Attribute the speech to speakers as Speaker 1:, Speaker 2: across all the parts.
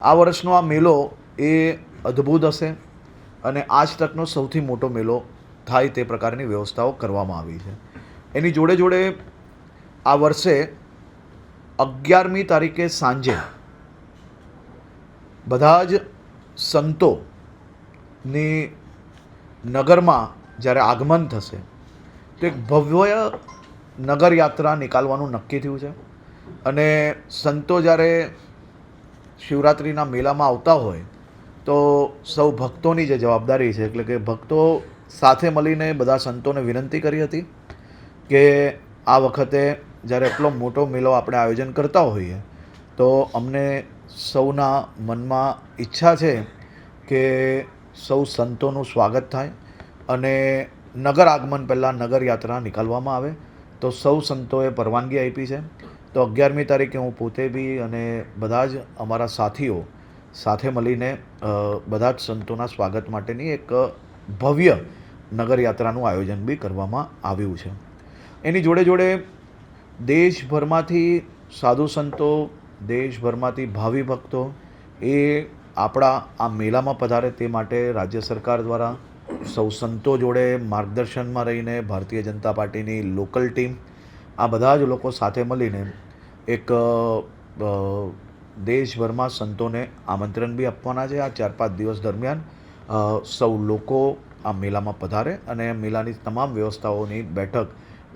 Speaker 1: આ વર્ષનો આ મેળો એ અદ્ભુત હશે અને આજ તકનો સૌથી મોટો મેળો થાય તે પ્રકારની વ્યવસ્થાઓ કરવામાં આવી છે. એની જોડે જોડે આ વર્ષે 11મી તારીખે સાંજે બધા જ સંતોની નગરમાં જ્યારે આગમન થશે તો એક ભવ્ય નગરયાત્રા નીકાળવાનું નક્કી થયું છે. અને સંતો જ્યારે શિવરાત્રિના મેળામાં આવતા હોય તો સૌ ભક્તોની જે જવાબદારી છે, એટલે કે ભક્તો સાથે મળીને બધા સંતોને વિનંતી કરી હતી કે આ વખતે જ્યારે એટલો મોટો મેળો આપણે આયોજન કરતા હોઈએ તો અમને સૌના મનમાં ઈચ્છા છે કે સૌ સંતોનું સ્વાગત થાય અને નગર આગમન પહેલાં નગરયાત્રા નીકાળવામાં આવે. તો સૌ સંતોએ પરવાનગી આપી છે. તો 11મી તારીખે હું પોતે બી અને બધા જ અમારા સાથીઓ સાથે મળીને બધા જ સંતોના સ્વાગત માટેની એક ભવ્ય નગરયાત્રાનું આયોજન બી કરવામાં આવ્યું છે. એની જોડે જોડે દેશભરમાંથી સાધુ સંતો, દેશભરમાંથી ભાવિ ભક્તો એ આપણા આ મેળામાં પધારે તે માટે રાજ્ય સરકાર દ્વારા સૌ સંતો જોડે માર્ગદર્શનમાં રહીને ભારતીય જનતા પાર્ટીની લોકલ ટીમ આ બધા જ લોકો સાથે મળીને એક દેશભરમાં સંતોને આમંત્રણ બી આપવાના છે. આ 4-5 દિવસ દરમિયાન સૌ લોકો આ મેળામાં પધારે અને મેળાની તમામ વ્યવસ્થાઓની બેઠક,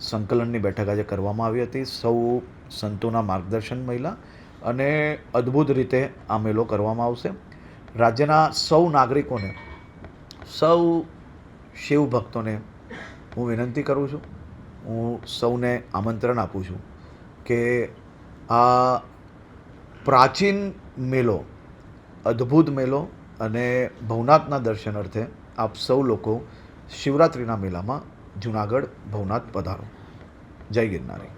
Speaker 1: સંકલનની બેઠક આજે કરવામાં આવી હતી. સૌ સંતોના માર્ગદર્શન મળ્યા અને અદ્ભુત રીતે આ મેળો કરવામાં આવશે. રાજ્યના સૌ નાગરિકોને, સૌ શિવ ભક્તોને હું વિનંતી કરું છું, હું સૌને આમંત્રણ આપું છું કે આ પ્રાચીન મેળો, અદ્ભુત મેળો અને ભવનાથના દર્શન અર્થે આપ સૌ લોકો શિવરાત્રિના મેળામાં જુનાગઢ ભવનાથ પધારો. જય ગિરનારી.